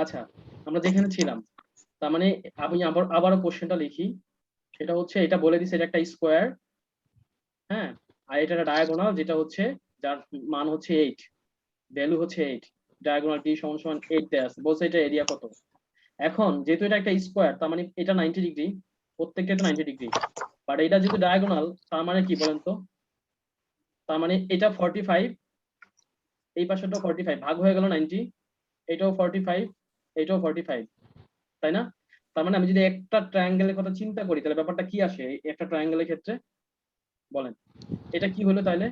আচ্ছা, আমরা যেখানে ছিলাম, তার মানে আমি আবারও কোশ্চেনটা লিখি। সেটা হচ্ছে, এটা বলে দিছে এটা একটা স্কোয়ার, হ্যাঁ, আর এটা একটা ডায়াগোনাল, যেটা হচ্ছে যার মান হচ্ছে 8, ভ্যালু হচ্ছে 8, ডায়াগোনাল ডি সমান সমান 8 দেয়া আছে, বলছে এটা এরিয়া কত। এখন যেহেতু এটা একটা স্কোয়ার, তার মানে এটা 90 ডিগ্রি, প্রত্যেকটা তো 90 ডিগ্রি, বাট এটা যেহেতু ডায়াগোনাল, তার মানে কি বলেন তো? তার মানে এটা 45, এই পাশেটা 45, ভাগ হয়ে গেল 90, এটাও 45, এটাও 45, তাই না? তার মানে আমি যদি একটা ট্রায়াঙ্গেলের কথা চিন্তা করি, তাহলে ব্যাপারটা কি আসে এই একটা ট্রায়াঙ্গেলের ক্ষেত্রে, বলেন? এটা কি হলো তাহলে?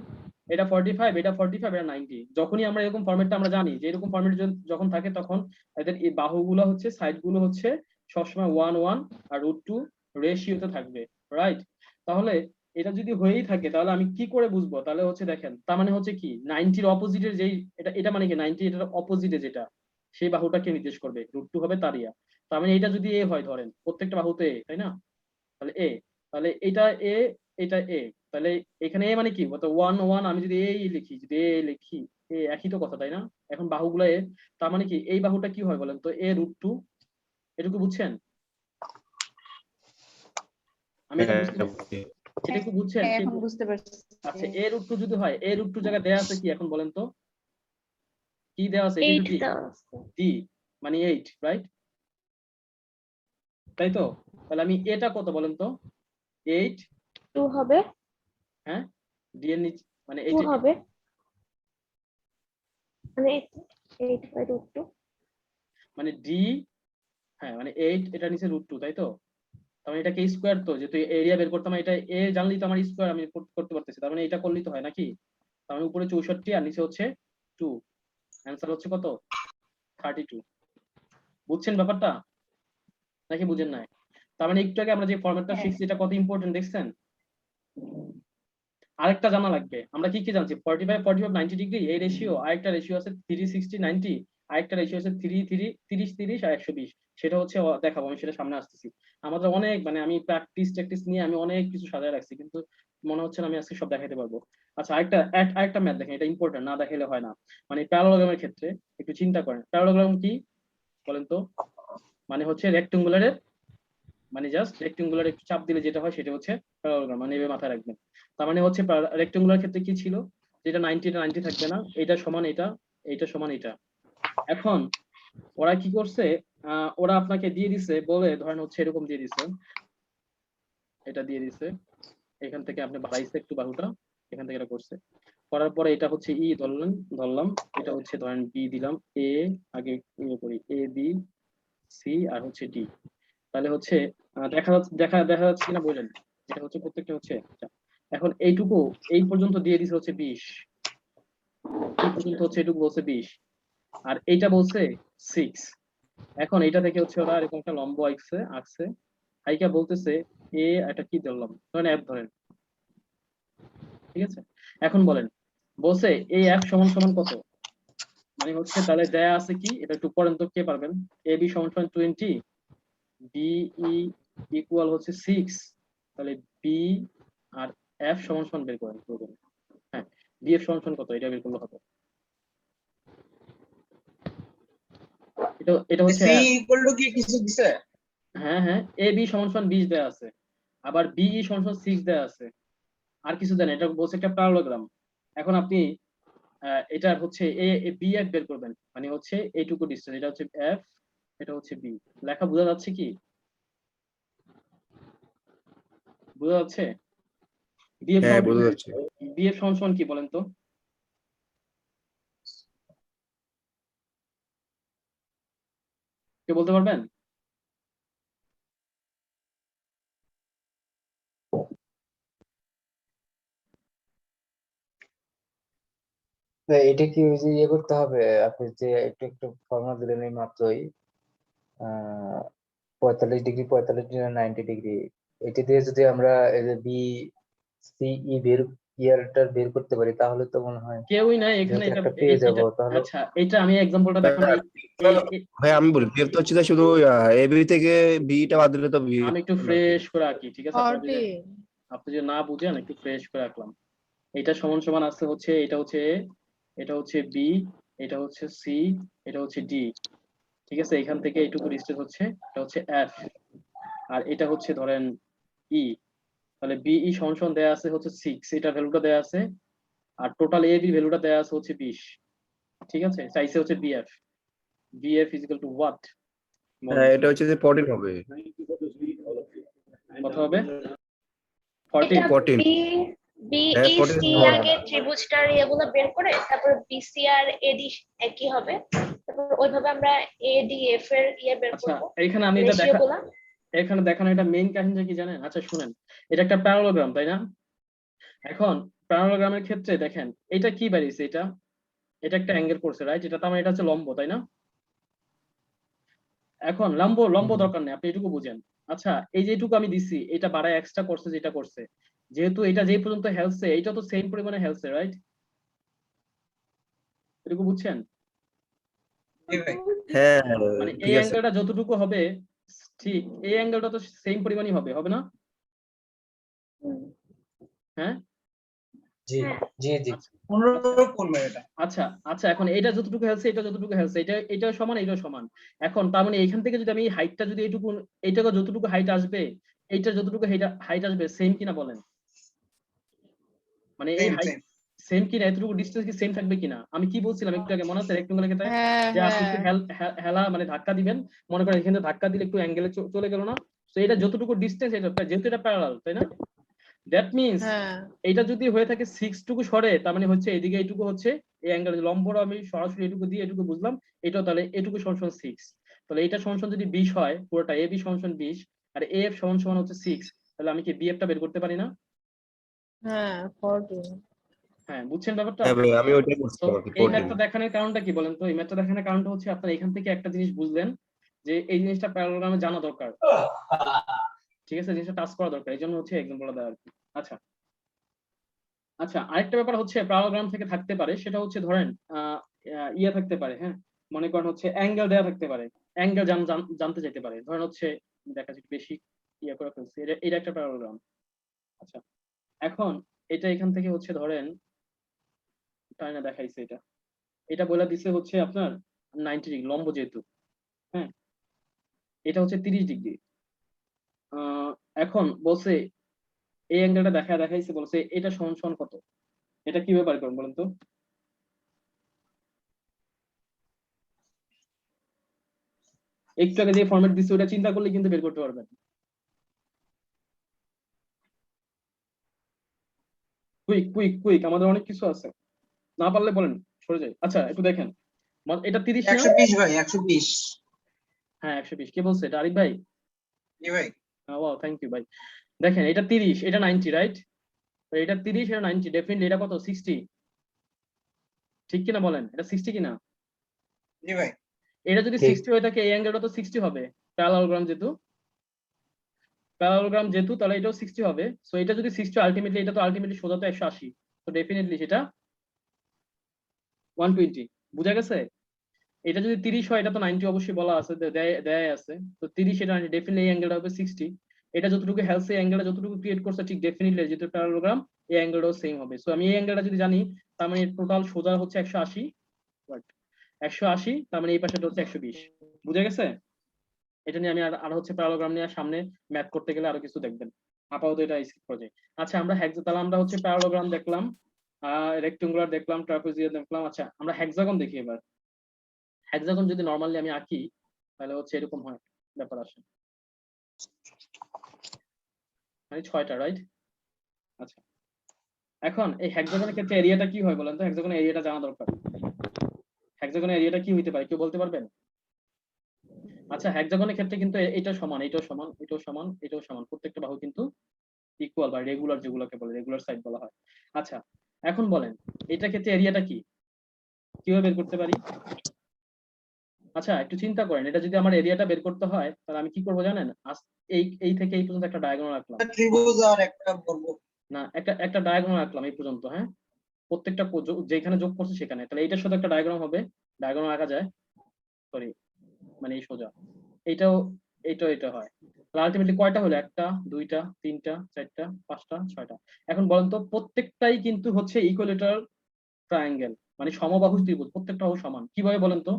এটা 45, এটা 45, এটা 90। যখনই আমরা এরকম ফরম্যাটটা আমরা জানি যে এরকম ফরম্যাট যখন থাকে, তখন এদের এই বাহুগুলো হচ্ছে, সাইড গুলো হচ্ছে সবসময় 1 1 আর √2 রেশিওতে থাকবে, রাইট? তাহলে এটা যদি হয়েই থাকে, তাহলে আমি কি করে বুঝবো? তাহলে হচ্ছে দেখেন, তার মানে হচ্ছে কি 90-র অপোজিটের যেই, এটা এটা মানে কি 90 এটার অপোজিটে যেটা, সেই বাহুটাকে নির্দেশ করবে, √2 হবে তার ইয়া। তার মানে এটা যদি এ হয়, ধরেন প্রত্যেকটা বাহুতে এ, তাই না? তাহলে এ, তাহলে এটা এ, এটা এ, তাহলে এখানে এ মানে কি বলতো 1 1, আমি যদি এই লিখি, যদি এ লিখি, এ একই তো কথা, তাই না? এখন বাহুগুলো এ, তার মানে কি এই বাহুটা কি হয় বলেন তো? এ √2, এটুকু বুঝছেন? আমি এটা বুঝতে পারছি, এটুকু বুঝছেন হ্যাঁ, কি? এখন বুঝতে পারছি। আচ্ছা, এ√2 যদি হয়, এ√2 জায়গায় দেয়া আছে কি এখন বলেন তো? কি দেওয়া আছে? এটা 8 একটু ডি, দেওয়া আছে। ডি মানে 8, রাইট? তাই তো? তাহলে আমি এটা কত বলেন তো? 8, 2 হবে, হ্যাঁ, ডি এর নিচে মানে 2 8 এর হবে, মানে 8/√2। মানে ডি, হ্যাঁ মানে 8, এটা নিচে √2, তাই তো? তার মানে এটাকে স্কোয়ার, তো যেহেতু এরিয়া বের করতাম, এটা এ জানলেই তো আমার স্কোয়ার আমি করতে পারতেছি, তার মানে এটা করলেই তো হয় নাকি? তার মানে উপরে 64 আর নিচে হচ্ছে 2, অ্যান্সার হচ্ছে কত? 32। বুঝছেন ব্যাপারটা নাকি বুঝেন নাই? তার মানে একটু আগে আমরা যে ফরম্যাটটা হ্যাঁ, শিখছি, এটা কত ইম্পর্টেন্ট দেখছেন? আরেকটা জানা লাগবে, আমরা কি কি জানছি? 45 45 90 ডিগ্রি এই রেশিও, আরেকটা রেশিও আছে 360 90, আরেকটা রেশিও আছে 30 30 আর 120, সেটা হচ্ছে দেখাবো আমি, সেটা সামনে আসতেছি। আমাদের অনেক মানে আমি প্র্যাকটিস নিয়ে আমি অনেক কিছু সাজায় রাখছি, কিন্তু মনে হচ্ছে না আমি আজকে সব দেখাতে পারবো। আচ্ছা, আরেকটা ম্যাথ দেখেন, এটা ইম্পর্টেন্ট, না দেখালে হয় না। মানে প্যারালোগ্রামের ক্ষেত্রে একটু চিন্তা করেন, প্যারালোগ্রাম কি বলেন তো? মানে হচ্ছে রেক্টেঙ্গুলারের, মানে জাস্ট রেক্টেঙ্গুলার একটু চাপ দিলে যেটা হয় সেটা হচ্ছে প্যারালোগ্রাম, মানে এভাবে মাথায় রাখবেন। তার মানে হচ্ছে রেক্টেঙ্গুলার ক্ষেত্রে কি ছিল, যেটা 90 এটা 90 থাকবে না, এটা সমান এটা, এইটা সমান এটা। এখন ওরা কি করছে, ওরা আপনাকে দিয়ে দিছে বলে, ধরেন হচ্ছে এরকম দিয়ে দিছে, এটা দিয়ে দিছে, এখান থেকে আপনি বাড়াইছে একটু বাহুটা, এখান থেকে এটা করছে, করার পরে এটা হচ্ছে ই ধরলাম, এটা হচ্ছে ধরেন বি দিলাম, এ আগে ইয়ে করি, A B C আর হচ্ছে ডি। তাহলে হচ্ছে দেখা যাচ্ছে কিনা বললেন, এটা হচ্ছে প্রত্যেকটা হচ্ছে। আচ্ছা, এখন এইটুকু এই পর্যন্ত দিয়ে দিছে হচ্ছে 20, এই পর্যন্ত হচ্ছে এইটুকু বলছে 20, আর এইটা বলছে 6। এখন এইটা থেকে হচ্ছে ওরা এরকম একটা লম্ব আঁকছে, হাইকা বলতেছে এ, এটা কি ধরলাম, ধরেন F ধরেন, ঠিক আছে? এখন বলেন, বলছে এই F সমান সমান কত, মানে হচ্ছে তাহলে দেয়া আছে কি, এটা একটু পড়েন তো, কে পারবেন? AB সমান সমান 20, BE ইকুয়াল হচ্ছে 6, তাহলে বি আর এফ সমান সমান বের করেন প্রথমে। হ্যাঁ, বি এফ সমান সমান কত, এটা বের করলে হবে। এটা হচ্ছে সি এফ। ইকুয়াল টু কি কিছু দিছে? হ্যাঁ হ্যাঁ, এ বি সমান সমান 20 দেওয়া আছে, আবার বিই সমান সমান 6 দেওয়া আছে, আর কিছু দেন, এটা বলছে একটা প্যারালোগ্রাম। এখন আপনি এটা হচ্ছে এ বি এফ বের করবেন, মানে হচ্ছে এইটুকু ডিস্টেন্স, এটা হচ্ছে এফ, এটা হচ্ছে বি। লেখা বোঝা যাচ্ছে কি? বোঝা যাচ্ছে? বিএফ হ্যাঁ, সমান, বোঝা যাচ্ছে। বিএফ সমান সমান কি বলেন তো? কে বলতে পারবেন? এটা কি ওই যে ইয়ে করতে হবে? আপনি যে একটু একটু ফর্মুলা দিলেন এই মাত্রই, 45 ডিগ্রি 45 ডিগ্রি 90 ডিগ্রি, এটা দিয়ে যদি আমরা এই যে BCE ইয়ারটা বের করতে পারি, তাহলে তো মনে হয় কেউই নাই এখানে, যেহেতু এটা একটা পেয়ে যাব এটা তাহলে। আচ্ছা, এটা আমি এক্সাম্পলটা দেখানো ভাই আমি বলি বিএফ তো হচ্ছে যে শুধু এবি থেকে বিটা বাদ দিলে তো বি আমি একটু আর কি। ফ্রেশ করে আঁকি, ঠিক আছে? আপনারা যদি 14। আপনি যদি না বুঝেন, একটু ফ্রেশ করে আঁকলাম। এটা সমান সমান আছে হচ্ছে, এটা হচ্ছে এ, এটা হচ্ছে বি, এটা হচ্ছে সি, এটা হচ্ছে ডি। ঠিক আছে, এখান থেকে এইটুকু ডিস্টেন্স হচ্ছে, এটা হচ্ছে এফ, আর এটা হচ্ছে ধরেন ই। তাহলে বিই সমান দেয়া আছে হচ্ছে 6, এটা ভ্যালুটা দেয়া আছে, আর টোটাল এ বি ভ্যালুটা দেয়া আছে হচ্ছে 20। ঠিক আছে, চাইছে হচ্ছে BF. BF is equal to what? হ্যাঁ এটা হচ্ছে যে 14 হবে। কত হবে? 14। এটা 14 বি বি হ্যাঁ ই 14 সি হওয়ার আগে কথা। ত্রিভুজটার ইয়েগুলো বের করে তারপর বিসি আর এডি একই হবে, তারপর ওইভাবে আমরা এডিএফ এর ইয়ে বের আচ্ছা, করব, এইখানে আমি এটা রেশিও গুলা। এখানে দেখানো এটা মেইন কাহিনীটা কি জানেন? আচ্ছা শুনেন, এটা একটা প্যারালোগ্রাম তাই না? এখন প্যারালোগ্রামের ক্ষেত্রে দেখেন এটা কি বাড়িয়েছে, এটা এটা একটা অ্যাঙ্গেল করছে, রাইট? এটা তার মানে এটা হচ্ছে লম্ব তাই না? এখন লম্ব লম্ব দরকার নেই, আপনি এটুকু বুঝেন। আচ্ছা, এই যেটুকু আমি দিছি এটা বাড়ায় এক্সট্রা করছে যেটা করছে, যেহেতু এটা যে পর্যন্ত হেলছে এটা তো সেম পরিমাণে হেলছে, রাইট? এটুকু বুঝছেন? হ্যাঁ মানে এই ঠিক আছে। অ্যাঙ্গেলটা যতটুকু হবে, ঠিক এই অ্যাঙ্গেলটা তো সেম পরিমাণই হবে, হবে না? হুম, হ্যাঁ জি হ্যাঁ। জি জি আচ্ছা অনুরূপ করবে এটা। আচ্ছা আচ্ছা, এখন এটা যতটুকু হেলছে এটা যতটুকু হেলছে, এটা সমান, এটাও সমান। এখন তার মানে এইখান থেকে যদি আমি হাইটটা যদি এইটুকু, এইটাকে যতটুকু হাইট আসবে, এইটা যতটুকু হাইট আসবে, সেম কিনা বলেন? মানে এই সেম হাইট সেম সেম কিনা, এতটুকু ডিসটেন্স কি সেম থাকবে কিনা? আমি কি বলছিলাম একটু আগে, মনে আছে রেক্টেঙ্গুলার ক্ষেত্রে? হ্যাঁ যে আপনি হ্যাঁ একটু হেলা মানে ধাক্কা দিবেন, মনে করেন এখানে ধাক্কা দিলে একটু অ্যাঙ্গেলে চলে গেল না? তো এটা যতটুকু ডিসটেন্স, এটা যেহেতু এটা প্যারালাল তাই না, দ্যাট মিনস হ্যাঁ এটা যদি হয়ে থাকে 6 টুকু সরে, তার মানে হচ্ছে এদিকে এইটুকু হচ্ছে এই অ্যাঙ্গেল, লম্বটা আমি সরাসরি এটুকু দিয়ে এটুকু বুঝলাম, এটাও তাহলে এটুকু সমান 6। তাহলে এটা সমান যদি 20 হয় পুরোটা, এ বি সমান 20 আর এফ সমান হচ্ছে 6, তাহলে আমি কি বিএফ টা বের করতে পারি না? হ্যাঁ 14। হ্যাঁ, বুঝছেন ব্যাপারটা? হ্যাঁ ভাই আমি ওইটাই তো বলছিলাম আর কি এই 14। ম্যাথটা দেখানোর কারণটা কি বলেন তো? এই ম্যাথটা দেখানোর কারণটা হচ্ছে আপনার এখান থেকে একটা জিনিস বুঝলেন যে এই জিনিসটা প্যারালোগ্রামে জানা দরকার, ঠিক আছে, জিনিসটা টাচ করা দরকার, এই জন্য হচ্ছে এক্সাম্পলটা দেওয়া আর কি। আচ্ছা আচ্ছা, আরেকটা ব্যাপার হচ্ছে প্যারালোগ্রাম থেকে থাকতে পারে, সেটা হচ্ছে ধরেন ইয়ে থাকতে পারে, হ্যাঁ, মনে করেন হচ্ছে অ্যাঙ্গেল দেওয়া থাকতে পারে, অ্যাঙ্গেল জানতে চাইতে পারে, ধরেন হচ্ছে দেখা যাচ্ছে বেশি ইয়ে করে ফেলছে, এটা একটা প্যারালোগ্রাম। আচ্ছা, এখন এটা এখান থেকে হচ্ছে ধরেন তাই না দেখাইছে, এটা এটা বলে দিছে হচ্ছে আপনার 90 ডিগ্রি লম্ব যেহেতু, হ্যাঁ, এটা হচ্ছে 30 ডিগ্রি। এখন বলছে এই অ্যাঙ্গেলটা দেখাইছে, বলছে এটা সমান সমান কত? এটা কিভাবে বার করবেন বলেন তো? একটু আগে যে ফরম্যাট দিচ্ছে ওটা চিন্তা করলে কিন্তু বের করতে পারবেন। কুইক কুইক কুইক, আমাদের অনেক কিছু আছে, না পারলে বলেন, সরে যাই। আচ্ছা একটু দেখেন, এটা 30 না? 120 ভাই 120। হ্যাঁ 120, কে বলছে এটা? আরিফ ভাই? জি ভাই। ওয়াও, থ্যাংক ইউ ভাই। দেখেন এটা 30, এটা 90, রাইট? এটা 30, এটা 90, ডেফিনেটলি এটা কত? 60, ঠিক কিনা বলেন? এটা 60 কিনা? জি ভাই। এটা যদি ঠিক 60 হয়ে থাকে এই অ্যাঙ্গেলটা তো 60 হবে, প্যারালোগ্রাম যেহেতু, প্যারালোগ্রাম যেহেতু, তাহলে এটাও 60 হবে। সো এটা যদি 60, আলটিমেটলি এটা তো আলটিমেটলি সোজা তো 180, তো ডেফিনেটলি সেটা 120। বুঝা গেছে? এটা যদি 30 হয়, এটা তো 90 অবশ্যই বলা আছে, দেয় আছে, তো 30 এটা ডেফিনেটলি এই অ্যাঙ্গেলটা হবে 60। এটা যতটুকু হেলথ এই অ্যাঙ্গেলটা যতটুকু ক্রিয়েট করছে, ঠিক ডেফিনেটলি যেহেতু প্যারালোগ্রাম এই অ্যাঙ্গেলটাও সেম হবে। সো আমি এই অ্যাঙ্গেলটা যদি জানি, তার মানে টোটাল সোজা হচ্ছে 180, বাট 180 তার মানে এই পাশেটা হচ্ছে 120। বুঝা গেছে? এটা নিয়ে আমি আর হচ্ছে প্যারালোগ্রাম নিয়ে সামনে ম্যাথ করতে গেলে আরো কিছু দেখবেন, আপাতত এটা স্কিপ করে যাই। আচ্ছা, আমরা তাহলে আমরা হচ্ছে প্যারালোগ্রাম দেখলাম, রেক্টেঙ্গুলার দেখলাম, ট্রাপিজিয়াম দেখলাম। আচ্ছা আমরা হেক্সাগন দেখি এবার। হেক্সাগন যদি নরমালি আমি আঁকি, তাহলে হচ্ছে এরকম হয়, ব্যাপার আসে, মানে 6টা, রাইট? আচ্ছা, এখন এই হেক্সাগনের ক্ষেত্রে এরিয়াটা কি হয় বলেন তো? হেক্সাগনের এরিয়াটা জানা দরকার। হেক্সাগনের এরিয়াটা কি হইতে পারে, কেউ বলতে পারবেন? আচ্ছা, হেক্সাগনের ক্ষেত্রে কিন্তু এটা সমান, এটাও সমান, এটাও সমান, এটাও সমান, প্রত্যেকটা বাহু কিন্তু ইকুয়াল বা রেগুলার, যেগুলোকে বলে রেগুলার সাইড বলা হয়। আচ্ছা, এখন বলেন এটা ক্ষেত্রে এরিয়াটা কি, কিভাবে বের করতে পারি? আচ্ছা একটু চিন্তা করেন, এটা যদি আমার এরিয়াটা বের করতে হয়, তাহলে আমি কি করবো জানেন? এই থেকে এই পর্যন্ত একটা ডায়াগোনাল রাখলাম, ত্রিভুজ আর একটা বর্গ। না একটা ডায়াগ্রাম রাখলাম এই পর্যন্ত, হ্যাঁ, প্রত্যেকটা যেখানে যোগ করছে সেখানে, তাহলে এইটার সাথে একটা ডায়াগ্রাম হবে, ডায়াগ্রাম আঁকা যায়, সরি, মানে এই সোজা, এইটাও এটা হয়। তাহলে আলটিমেটলি কয়টা হলো? 1টা 2টা 3টা 4টা 5টা 6টা। এখন বলেন তো, প্রত্যেকটাই কিন্তু হচ্ছে ইকুয়ালেটার ট্রায়াঙ্গেল, মানে সমবাহু ত্রিভুজ, প্রত্যেকটা সমান, কিভাবে বলেন তো?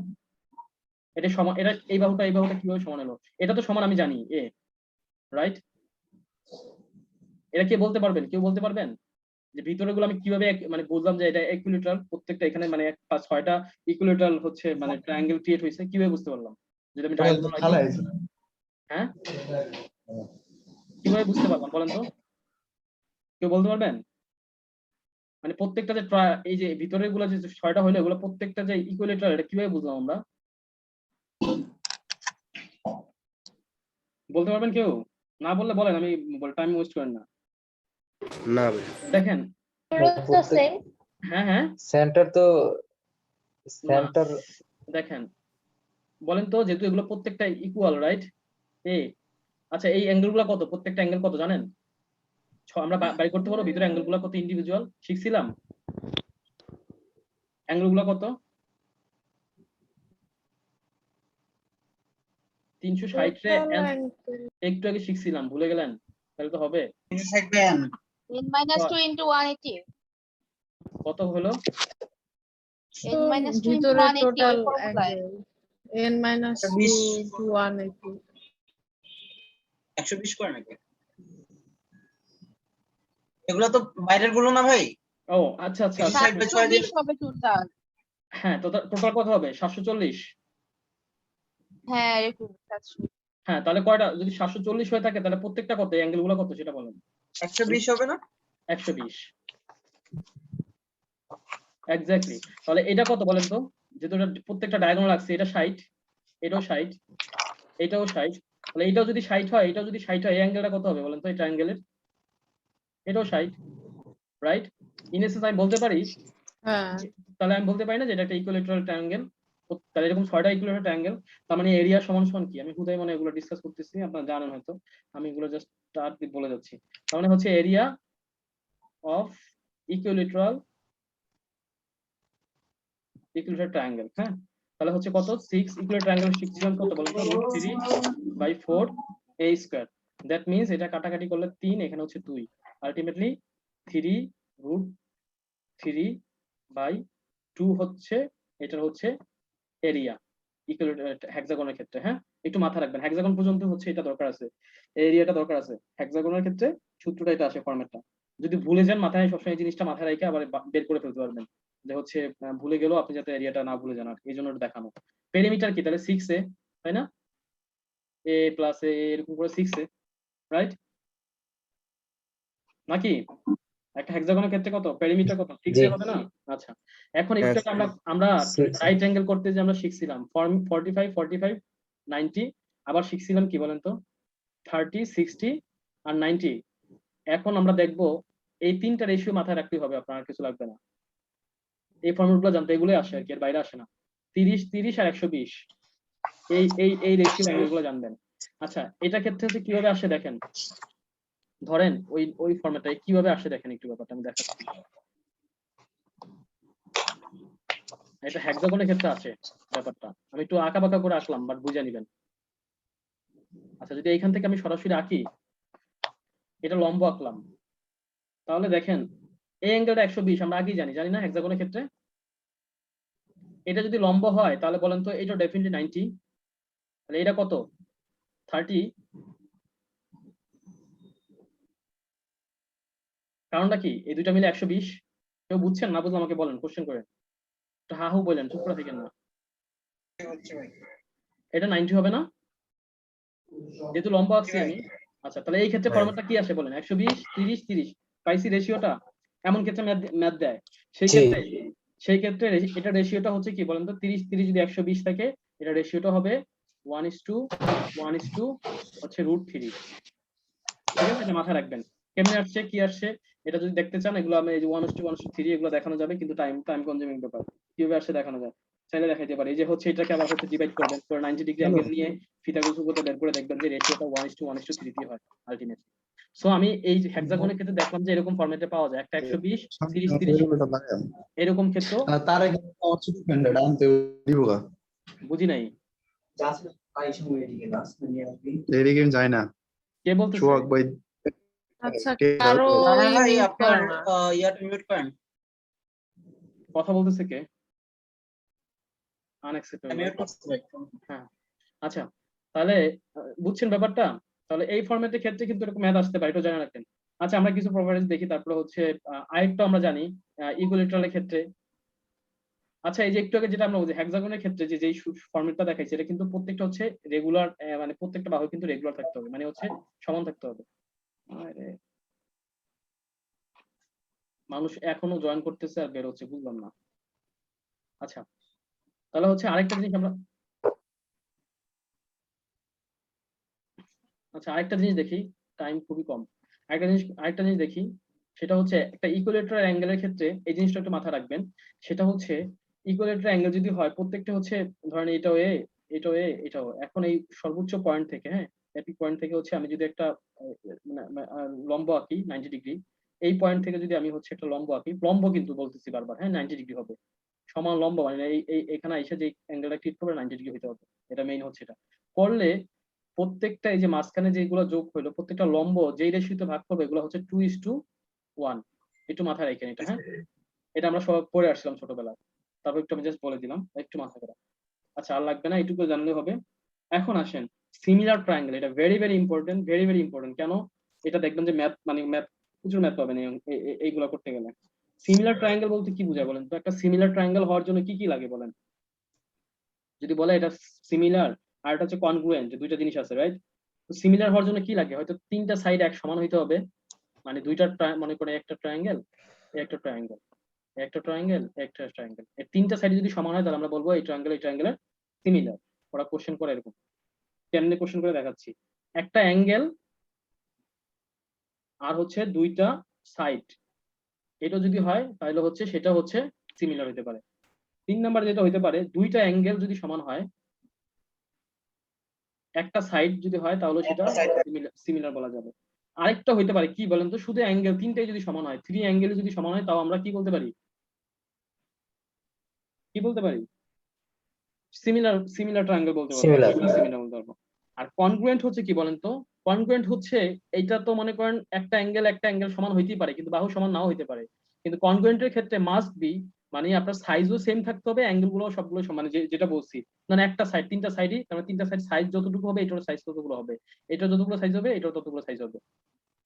এটা সমান, এটা এই বাহুটা কিভাবে সমান হলো? এটা তো সমান আমি জানি এ, রাইট? এটা কে বলতে পারবেন? কেউ বলতে পারবেন যে ভিতরে গুলো আমি কিভাবে মানে বুঝলাম যে এটা ইকুইলেটারাল, প্রত্যেকটা এখানে মানে 6টা ইকুইলেটারাল হচ্ছে মানে ট্রায়াঙ্গেল ক্রিয়েট হয়েছে, কিভাবে বুঝতে পারলাম? যদি আমি ডায়াগোনাল রাখি, হ্যাঁ কিভাবে বুঝতে পারলাম বলেন তো? কেউ বলতে পারবেন? মানে প্রত্যেকটা যে এই যে ভিতরের গুলো যে 6টা হলো, এগুলো প্রত্যেকটা যে ইকুইলেটারাল, এটা কিভাবে বুঝলাম আমরা? বলতে পারবেন কেউ? না বললে বলেন, আমি টাইম ওয়েস্ট করেন না। না ভাই। দেখেন, তো সেম। হ্যাঁ সেন্টার তো সেন্টার দেখেন, বলেন তো, যেহেতু এগুলো প্রত্যেকটা ইকুয়াল, রাইট? আচ্ছা, এই অ্যাঙ্গেল গুলো কত? প্রত্যেকটা অ্যাঙ্গেল কত জানেন? আমরা বাই করতে পারবো ভিতরে অ্যাঙ্গেল গুলো কত ইন্ডিভিজুয়াল? শিখছিলাম অ্যাঙ্গেল গুলো কত? 360 রে একটু আগে শিখছিলাম, ভুলে গেলেন? তাহলে তো হবে। 360 n minus 2 into 180. কত হলো? n minus 2 into ভিতরে 180 টোটাল ওই ফর্মুলায়। n minus 2 to 180 120 করে নাকি? এগুলো তো বাইরের গুলো না ভাই। ও আচ্ছা আচ্ছা, 740 হবে টোটাল। হ্যাঁ, টোটাল কত হবে? 740। হ্যাঁ এরকম 700। হ্যাঁ, তাহলে কয়টা? যদি 740 হয়ে থাকে তাহলে প্রত্যেকটা কত? অ্যাঙ্গেল গুলো কত সেটা বলেন। 120 হবে না? 120 এক্স্যাক্টলি। তাহলে এটা কত বলেন তো? যেহেতু এটা প্রত্যেকটা ডায়াগোনাল আছে, এটা 60, এটাও 60, এটাও 60, তাহলে এটাও যদি 60 হয়, এটাও যদি 60 হয়, এই অ্যাঙ্গেলটা কত হবে বলেন তো? এই ট্রায়াঙ্গেলের এটাও 60, রাইট? ইন এসেন্স আমি বলতে পারি, হ্যাঁ তাহলে আমি বলতে পারি না যে এটা একটা ইকুইলেটারাল ট্রায়াঙ্গেল? তাহলে এরকম 6টা ইকুইলেটারাল ট্রায়াঙ্গেল, তার মানে এরিয়া সমান সমান কি? আমি হুদাই মানে এগুলো ডিসকাস করতেছি, আপনারা জানেন হয়তো, আমি এগুলো জাস্ট বলে যাচ্ছি। তার মানে হচ্ছে এরিয়া অফ ইকুইলেটারাল ট্রায়াঙ্গেল। হ্যাঁ, তাহলে হচ্ছে কত? 6 ইকুইলেটারাল ট্রায়াঙ্গেল শিখছিলাম কত বলেন তো? √3/4 a²। দ্যাট মিন্স এটা কাটাকাটি করলে 3, এখানে হচ্ছে 2, আলটিমেটলি 3√3/2 হচ্ছে এটার হচ্ছে এরিয়া ইকুইলেটারাল হেক্সাগনের ক্ষেত্রে। হ্যাঁ, একটু মাথা রাখবেন, হেক্সাগন পর্যন্ত হচ্ছে এটা দরকার আছে, এরিয়াটা দরকার আছে। হেক্সাগনের ক্ষেত্রে সূত্রটা এটা আসে, ফরম্যাটটা। যদি ভুলে যান, মাথায় সবসময় এই জিনিসটা মাথায় রেখে আবার বের করে ফেলতে পারবেন, যে হচ্ছে ভুলে গেলেও আপনি যাতে এরিয়াটা না ভুলে যান, আর এই জন্য দেখানো। পেরিমিটার কি তাহলে? 6a, তাই না? a প্লাস a এরকম করে 6a, রাইট? নাকি একটা হেক্সাগনের ক্ষেত্রে কত পেরিমিটার? কত 6a হবে না? আচ্ছা, এখন একটু আগে আমরা রাইট অ্যাঙ্গেল করতে যে আমরা শিখছিলাম 45 45 90, আবার শিখছিলাম কি বলেন তো? 30 60 আর 90। এখন আমরা দেখব এই 3টা রেশিও মাথায় রাখতে হবে, আপনার আর কিছু লাগবে না। এই ফর্মুলাগুলো জানতে এগুলোই আসে আর কি, এর বাইরে আসে না। 30 30 আর 120, এই রেশিও অ্যাঙ্গেলগুলো জানবেন। আচ্ছা, এটা ক্ষেত্রে হচ্ছে কিভাবে আসে দেখেন, ধরেন ওই ফর্মেটে কিভাবে আসে দেখেন, একটু ব্যাপারটা আমি দেখাচ্ছি। এটা হেক্সাগনের ক্ষেত্রে আছে ব্যাপারটা, আমি একটু আঁকা বাঁকা করে আঁকলাম, বাট বুঝে নিবেন। আচ্ছা, যদি এইখান থেকে আমি সরাসরি আঁকি, এটা লম্ব আঁকলাম, তাহলে দেখেন এই অ্যাঙ্গেলটা 120 আমরা আগেই জানি না হেক্সাগনের ক্ষেত্রে? এটা যদি লম্ব হয় তাহলে বলেন তো এটা ডেফিনেটলি 90, তাহলে এটা কত? 30। কারণটা কি? এই দুইটা মিলে 120। কেউ বুঝছেন? না বুঝলে আমাকে বলেন, কোশ্চেন করেন, একটু হা হু বলেন, চুপ করে থাকেন না। এটা 90 হবে না যেহেতু লম্ব আঁকছি আমি? আচ্ছা, তাহলে এই ক্ষেত্রে ফর্মুলাটা কি আসে বলেন? 120 30 30 পাইছি রেশিওটা। এমন ক্ষেত্রে ম্যাথ দেয়, সেই ক্ষেত্রে এটা রেশিওটা হচ্ছে কি বলেন তো? 30 30 যদি 120 থাকে, এটা রেশিওটা হবে 1:1 হচ্ছে √3। ঠিক আছে, এটা মাথায় রাখবেন। কেমনে আসছে, কি আসছে, এটা যদি দেখতে চান, এগুলো আমি এই যে 1:1:3 এগুলো দেখানো যাবে, কিন্তু টাইম কনজিউমিং ব্যাপার। কিভাবে আসছে দেখানো যায়, চাইলে দেখাইতে পারি। এই যে হচ্ছে এটাকে আবার হচ্ছে ডিভাইড করবেন, করে 90 ডিগ্রি অ্যাঙ্গেল নিয়ে ফিতাগোরাস উপপাদ্য বের করে দেখবেন যে রেশিওটা 1:1:3 হয় আলটিমেটলি। সো আমি এই হেক্সাগনের ক্ষেত্রে দেখলাম যে এরকম ফরম্যাটে পাওয়া যায়, একটা 120 30 30 এরকম ক্ষেত্র। তার আগে আনতে দিব গা বুঝি নাই, এদিকে যায় না কে বলতেছে? সোহাগ ভাই আচ্ছা কে কারো রানা ভাই mute আপনার করো না। ইয়াটা মিউট করেন। কথা বলতেছে কে? আনএক্সেপ্টেবল। আমি এটা করছি ভাই। হ্যাঁ, আচ্ছা, তাহলে বুঝছেন ব্যাপারটা? তাহলে এই ফরম্যাটের ক্ষেত্রে কিন্তু এরকম ম্যাথ আসতে পারে, এটা জানা রাখেন। আচ্ছা, আমরা কিছু প্রপার্টিজ দেখি, তারপরে হচ্ছে আরেকটা আমরা জানি ইকুইলেটারালের ক্ষেত্রে। আচ্ছা, এই যে একটু আগে যেটা আমরা বলছি হেক্সাগনের ক্ষেত্রে যে যেই ফরম্যাটটা দেখাইছে, এটা কিন্তু প্রত্যেকটা হচ্ছে রেগুলার, মানে প্রত্যেকটা বাহু কিন্তু রেগুলার থাকতে হবে, মানে হচ্ছে সমান থাকতে হবে। আরে, মানুষ এখনো জয়েন করতেছে আর বের হচ্ছে, বুঝলাম না। আচ্ছা, তাহলে হচ্ছে আরেকটা জিনিস আমরা আরেকটা জিনিস দেখি, টাইম খুবই কম। আরেকটা জিনিস দেখি, সেটা হচ্ছে একটা ইকুইলেটারাল অ্যাঙ্গেলের ক্ষেত্রে এই জিনিসটা একটু মাথায় রাখবেন। সেটা হচ্ছে ইকুইলেটারাল অ্যাঙ্গেল যদি হয়, প্রত্যেকটা হচ্ছে ধরেন এটাও এ, এটাও এ, এটাও, এখন এই সর্বোচ্চ পয়েন্ট থেকে, হ্যাঁ, এপিক পয়েন্ট থেকে হচ্ছে আমি যদি একটা লম্ব আঁকি 90 ডিগ্রি, এই পয়েন্ট থেকে যদি আমি হচ্ছে একটা লম্ব আঁকি, লম্ব কিন্তু বলতেছি বারবার, হ্যাঁ, 90 ডিগ্রি হবে, সমান লম্ব, মানে এখানে এসে যে অ্যাঙ্গেলটা ক্লিক করবে 90 ডিগ্রি হতে হবে। এটা মেইন হচ্ছে এটা করলে প্রত্যেকটা এই যে মাঝখানে যেগুলো যোগ হইলো, প্রত্যেকটা লম্ব যেই রেশিওতে ভাগ করবে এগুলো হচ্ছে 2:1। একটু মাথায় রাখেন এটা, হ্যাঁ, এটা আমরা সব পড়ে আসছিলাম ছোটবেলায়, তারপর একটু আমি জাস্ট বলে দিলাম, একটু মাথায় রাখা। আচ্ছা, আর লাগবে না, এইটুকু জানলে হবে। এখন আসেন সিমিলার ট্রায়াঙ্গেল, এটা very very important, very very important. কেন? এটা দেখবেন যে ম্যাথ প্রচুর ম্যাথ পাবেন এইগুলো করতে গেলে। সিমিলার ট্রায়াঙ্গেল বলতে কি বোঝায় বলেন তো? একটা সিমিলার ট্রায়াঙ্গেল হওয়ার জন্য কি কি লাগে বলেন? যদি বলে এটা সিমিলার আর এটা হচ্ছে কনগ্রুয়েন্ট, দুইটা জিনিস আছে, রাইট? তো সিমিলার হওয়ার জন্য কি লাগে? হয়তো তিনটা সাইড এক সমান হইতে হবে, মানে দুইটা মনে করে একটা ট্রায়াঙ্গেল, একটা ট্রায়াঙ্গেল, একটা ট্রায়াঙ্গেল, একটা ট্রায়াঙ্গেল, এর তিনটা সাইড যদি সমান হয় তাহলে আমরা বলবো এই ট্রায়াঙ্গেলের সিমিলার। ওরা কোশ্চেন করে এরকম, কেমনে কোশ্চেন করে দেখাচ্ছি। একটা অ্যাঙ্গেল আর হচ্ছে দুইটা সাইড, এটা যদি হয় তাহলে হচ্ছে সেটা হচ্ছে সিমিলার হতে পারে। 3 নাম্বার যেটা হতে পারে, দুইটা অ্যাঙ্গেল যদি সমান হয়, একটা সাইড যদি হয় তাহলে সেটা সিমিলার বলা যাবে। আরেকটা হইতে পারে কি বলেন তো? শুধু অ্যাঙ্গেল তিনটাই যদি সমান হয়, 3 অ্যাঙ্গেল যদি সমান হয়, তাও আমরা কি বলতে পারি? কি বলতে পারি? সিমিলার ট্রায়াঙ্গেল বলতে পারবো, Similar. সিমিলার বলতে পারবো। আর কনগ্রুয়েন্ট হচ্ছে কি বলেন তো? কনগ্রুয়েন্ট হচ্ছে এইটা তো মনে করেন একটা অ্যাঙ্গেল সমান হইতেই পারে, কিন্তু বাহু সমান নাও হইতে পারে। কিন্তু কনগ্রুয়েন্টের ক্ষেত্রে মাস্ট বি, মানে আপনার সাইজও সেম থাকতে হবে, অ্যাঙ্গেল গুলো সবগুলো সমান, মানে যেটা বলছি, মানে একটা সাইড, তিনটা সাইডই, তার মানে তিনটা সাইড সাইজ যতটুকু হবে এটার সাইজ ততগুলো হবে, এটা যতগুলো সাইজ হবে এটাও ততগুলো সাইজ হবে,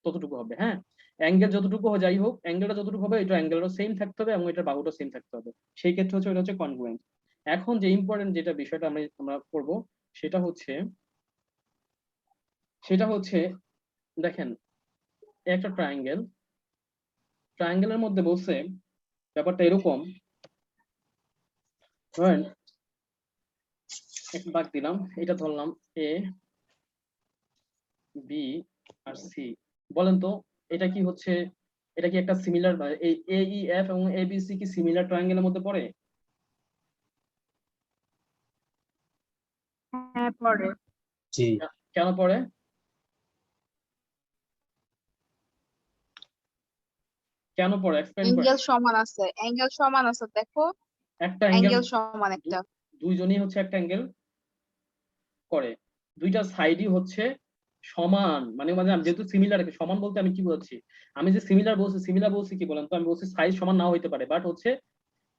ততটুকু হবে, হ্যাঁ। অ্যাঙ্গেল যতটুকু যাই হোক, অ্যাঙ্গেলটা যতটুকু হবে এটা অ্যাঙ্গেলও সেম থাকতে হবে এবং এটার বাহুটা সেম থাকতে হবে। সেই ক্ষেত্রে হচ্ছে এটা হচ্ছে কনগ্রুয়েন্ট। এখন যে ইম্পর্টেন্ট যেটা বিষয়টা আমরা করবো সেটা হচ্ছে দেখেন, একটা ট্রায়াঙ্গেলের মধ্যে বলছে ব্যাপারটা এরকম, ধরেন একটা দাগ দিলাম, এটা ধরলাম এ, বি আর সি। বলেন তো এটা কি হচ্ছে, এটা কি একটা সিমিলার, এই এ ই এফ এবং এ বি সি কি সিমিলার ট্রায়াঙ্গেলের মধ্যে পড়ে? হ্যাঁ পড়ে। জি। কেন পড়ে? কেন পড়ে? এক্সপ্লেইন করেন। অ্যাঙ্গেল সমান আছে দেখো, একটা অ্যাঙ্গেল, অ্যাঙ্গেল সমান একটা। দুইজনই হচ্ছে একটা অ্যাঙ্গেল করে, দুইটা সাইডই হচ্ছে সমান, মানে মানে আমি যেহেতু সিমিলার, সমান বলতে আমি কি বলছি? আমি যে সিমিলার বলছি কি বলেন তো? আমি বলছি সাইজ সমান নাও হইতে পারে, বাট হচ্ছে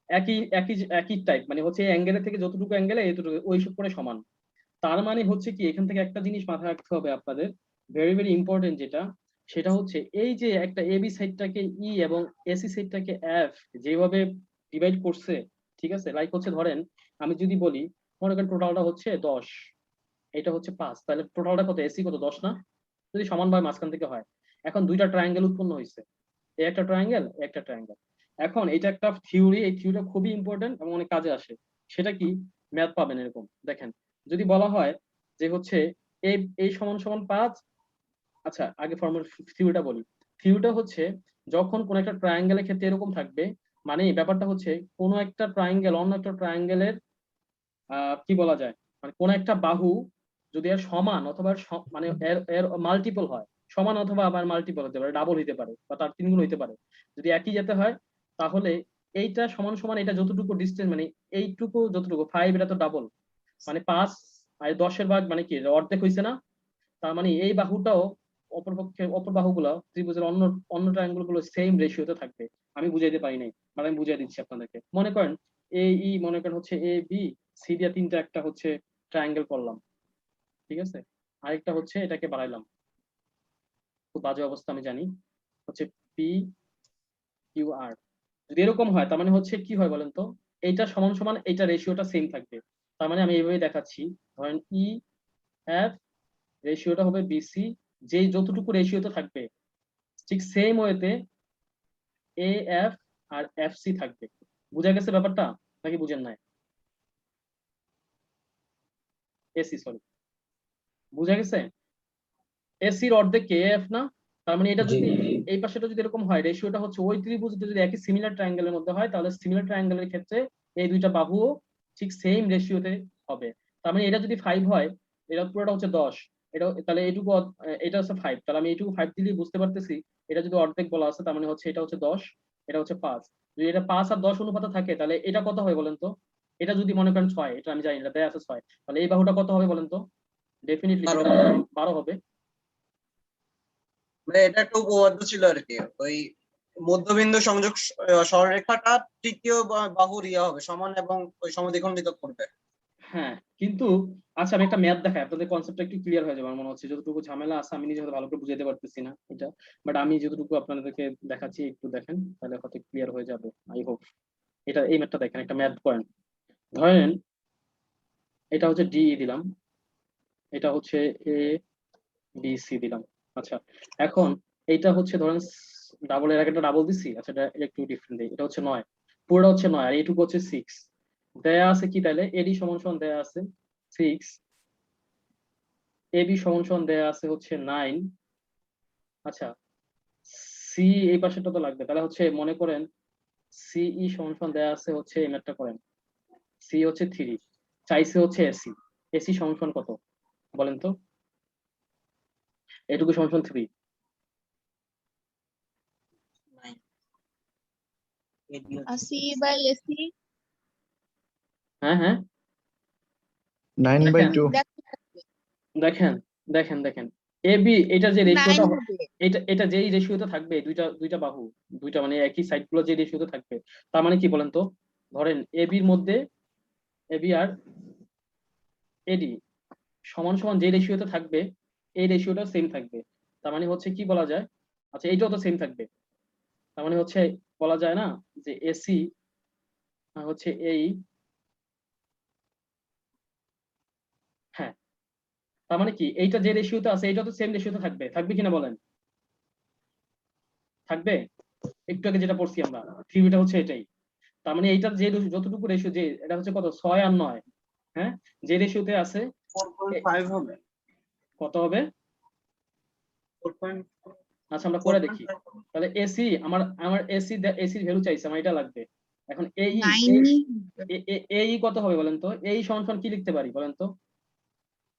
একই একই একই টাইপ, মানে হচ্ছে এই অ্যাঙ্গেলের থেকে যতটুকু অ্যাঙ্গেলে এতটুকু ওইসব করে সমান। তার মানে হচ্ছে কি, এখান থেকে একটা জিনিস মাথায় রাখতে হবে আপনাদের, ভেরি ভেরি ইম্পর্টেন্ট যেটা, সেটা হচ্ছে এই যে একটা এবি সাইডটাকে ই এবং এসি সাইডটাকে এফ যেভাবে ডিভাইড করছে, ঠিক আছে, লাইক হচ্ছে ধরেন আমি যদি বলি মনে করেন টোটালটা হচ্ছে 10, এটা হচ্ছে 5, তাহলে টোটালটা কত? এসি কত? 10 না? যদি সমানভাবে মাঝখান থেকে হয়। এখন দুইটা ট্রায়াঙ্গেল উৎপন্ন হয়েছে, এই একটা ট্রায়াঙ্গেল, একটা ট্রায়াঙ্গেল। এখন এটা একটা থিওরি, এই থিওরিটা খুবই ইম্পর্টেন্ট এবং অনেক কাজে আসে। সেটা কি? ম্যাথ পাবেন এরকম, দেখেন যদি বলা হয় যে হচ্ছে এই সমান সমান 5, আচ্ছা আগে ফর্মুলা থিওরিটা বলি। থিওরিটা হচ্ছে যখন কোন একটা ট্রায়াঙ্গেলের ক্ষেত্রে এরকম থাকবে, মানে ব্যাপারটা হচ্ছে কোন একটা ট্রায়াঙ্গেল অন্য একটা ট্রায়াঙ্গেলের কি বলা যায়, মানে কোন একটা বাহু যদি এর সমান অথবা মানে এর এর মাল্টিপল হয়, সমান অথবা আবার মাল্টিপল হতে পারে, ডাবল হতে পারে বা তার 3 গুণ হতে পারে, যদি একই যেতে হয়, তাহলে এইটা সমান সমান এটা যতটুকু ডিসটেন্স, মানে এইটুকু যতটুকু 5, এটা তো ডাবল, মানে 5 আর 10-এর ভাগ, মানে কি অর্ধেক হইছে না? তার মানে এই বাহুটাও অপরপক্ষে অপর বাহুগুলো ত্রিভুজের অন্য অন্য ট্রায়াঙ্গেল গুলো সেম রেশিওতে থাকবে। আমি বুঝাইতে পারি নাই, মানে আমি বুঝাই দিচ্ছি আপনাদেরকে। মনে করেন এই মনে করেন হচ্ছে এ বি সি দিয়ে তিনটা একটা হচ্ছে ট্রায়াঙ্গেল করলাম, ঠিক আছে। আরেকটা হচ্ছে এটাকে বাড়াইলাম, খুব বাজে অবস্থা আমি জানি, হচ্ছে পি কিউ আর। যদি এরকম হয় তার মানে হচ্ছে কি হয় বলেন তো, এইটা সমান সমান এইটা রেশিওটা সেম থাকবে। তার মানে আমি এইভাবে দেখাচ্ছি, ধরেন ই এফ রেশিওটা হবে বিসি, যে যতটুকু রেশিওতে থাকবে ঠিক সেম ওয়েতে A F R F C থাকবে। বুঝা গেছে ব্যাপারটা নাকি বুঝেন নাই? এসি সরি, বুঝা গেছে? এসির অর্ধেক কে এফ না, তার মানে এটা জি যদি এই পাশেটা যদি এরকম হয়, রেশিওটা হচ্ছে ওই ত্রিভুজটা যদি একই সিমিলার ট্রায়াঙ্গেলের মধ্যে হয়, তাহলে সিমিলার ট্রায়াঙ্গেলের ক্ষেত্রে এই দুইটা বাহুও ঠিক সেম রেশিওতে হবে। তার মানে এটা যদি 5 হয়, এটা পুরোটা হচ্ছে 10, এটা তাহলে এইটুকু এটা হচ্ছে 5, তাহলে আমি এইটুকু 5 দিলেই বুঝতে পারতেছি এটা যদি অর্ধেক বলা আছে তার মানে হচ্ছে এটা হচ্ছে 10, এটা হচ্ছে 5। যদি এটা 5 আর 10 অনুপাতে থাকে তাহলে এটা কত হয় বলেন তো? এটা যদি মনে করেন 6, এটা আমি জানি এটা দেয়া আছে 6, তাহলে এই বাহুটা কত হবে বলেন তো? ডেফিনেটলি 12 হবে। মানে এটা একটা উপপাদ্য ছিল আর কি, ওই মধ্যবিন্দু সংযোগ সরলরেখাটা তৃতীয় বাহুর ইয়ে হবে সমান এবং ওই সমদ্বিখণ্ডিত করবে। হ্যাঁ, কিন্তু আচ্ছা আমি একটা ম্যাথ দেখাই, আপনাদের কনসেপ্টটা একটু ক্লিয়ার হয়ে যাবে আমার মনে হচ্ছে। যতটুকু ঝামেলা আছে আমি নিজে হয়তো ভালো করে বুঝাতে পারতেছি না এটা, বাট আমি যতটুকু আপনাদেরকে দেখাচ্ছি একটু দেখেন, তাহলে হয়তো ক্লিয়ার হয়ে যাবে আই হোপ। এটা এই ম্যাথটা দেখেন, একটা ম্যাথ করেন। ধরেন এটা হচ্ছে ডি দিলাম, এটা হচ্ছে এ বি সি দিলাম। আচ্ছা, এখন এইটা হচ্ছে ধরেন ডাবল, এর আগে একটা ডাবল দিছি, আচ্ছা এটা একটু ডিফারেন্ট দিই, এটা হচ্ছে 9, পুরোটা হচ্ছে 9 আর এইটুকু হচ্ছে 6। দেয়া আছে কি তাহলে, এডি সমান সমান দেয়া আছে 6, এবি সমান সমান দেয়া আছে হচ্ছে 9। আচ্ছা, সি এই পাশেটা তো লাগবে, তাহলে হচ্ছে মনে করেন সিই সমান সমান দেয়া আছে হচ্ছে এই ম্যাথটা করেন, সি হচ্ছে 3, চাইছে হচ্ছে এসি, এসি সমান সমান কত বলেন তো? এটুকু সমান সমান 3। C by AC. হ্যাঁ হ্যাঁ, 9/2 দেখেন দেখেন দেখেন এ বি, এটা যে 9 রেশিওটা, হবে। এটা এটা যেই রেশিওতে থাকবে, দুইটা দুইটা বাহু, দুইটা মানে একই সাইড গুলো যে রেশিওতে থাকবে, তার মানে কি বলেন তো? ধরেন এ বির মধ্যে এ বি আর এডি সমান সমান যে রেশিওতে থাকবে, এই রেশিওটা সেম থাকবে। তার মানে হচ্ছে কি বলা যায়, আচ্ছা এইটাও তো সেম থাকবে, তার মানে হচ্ছে বলা যায় না যে এসি হচ্ছে এই, হ্যাঁ, তার মানে কি এইটা যে রেশিওতে আছে এটা তো সেম রেশিওতে থাকবে, থাকবে কিনা বলেন? থাকবে। একটু আগে যেটা পড়ছি আমরা, থিওরিটা হচ্ছে এটাই। তার মানে এইটা যে যতটুকু রেশিও, যে এটা হচ্ছে কত 6 আর 9, হ্যাঁ, যে রেশিওতে আছে 4.5 হবে। কত হবে? 4.5 আচ্ছা আমরা করে দেখি। তাহলে এসি আমার আমার এসি এসির ভ্যালু চাইছে, আমার এটা লাগবে। এখন এই 9 এই কত হবে বলেন তো? এই সমান সমান কি লিখতে পারি বলেন তো?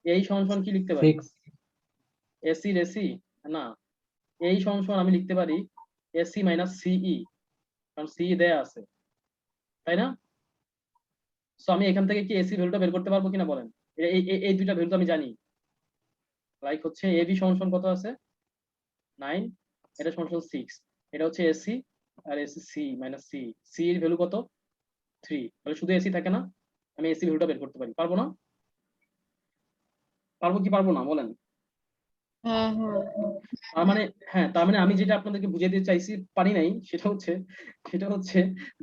এই সমান সমান কি লিখতে পারি? 6 এসি রেসি না, এই সমান সমান আমি লিখতে পারি এসি মাইনাস সিই, কারণ সি দেয়া আছে, তাই না? সো আমি এখান থেকে কি এসি ভ্যালুটা বের করতে পারবো কিনা বলেন? এই দুইটা ভ্যালু তো আমি জানি, লাইক হচ্ছে এবি সমান সমান কত আছে 9, এটা সমান সমান 6, এটা হচ্ছে এসি, আর AC C minus C, C এর ভ্যালু কত 3, তাহলে শুধু এসি থাকে না, আমি এসি ভ্যালুটা বের করতে পারি, পারবো না? পারবো কি পারবো না বলেন? হ্যাঁ হ্যাঁ তার মানে, হ্যাঁ তার মানে আমি যেটা আপনাদেরকে বুঝিয়ে দিতে চাইছি পারি নাই, সেটা হচ্ছে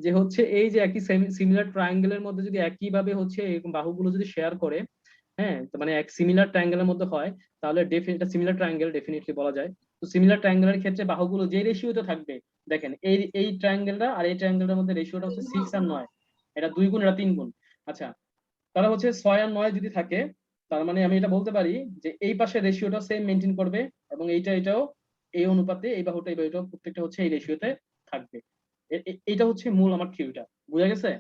যে হচ্ছে এই যে একই সিমিলার ট্রায়াঙ্গেলের মধ্যে যদি একই ভাবে হচ্ছে এরকম বাহুগুলো যদি শেয়ার করে, হ্যাঁ, তো মানে এক সিমিলার ট্রায়াঙ্গেলের মধ্যে হয়, তাহলে ডেফিনেটলি সিমিলার ট্রায়াঙ্গেল ডেফিনেটলি বলা যায়। তো সিমিলার ট্রায়াঙ্গেলের ক্ষেত্রে বাহুগুলো যে রেশিওতে থাকবে, দেখেন এই ট্রায়াঙ্গেলটা আর এই ট্রায়াঙ্গেলটার মধ্যে রেশিওটা হচ্ছে 6 আর 9, এটা 2 গুণ, এটা 3 গুণ। আচ্ছা, তাহলে হচ্ছে 6 আর 9 যদি থাকে, তার মানে আমি এটা বলতে পারি যে এই পাশে রেশিওটা সেম মেনটেন করবে, এবং এটাও এই অনুপাতে, এই বাহুটা এই বাহুটা প্রত্যেকটা হচ্ছে এই রেশিওতে থাকবে। এইটা হচ্ছে মূল আমার থিওরিটা, বুঝা গেছে?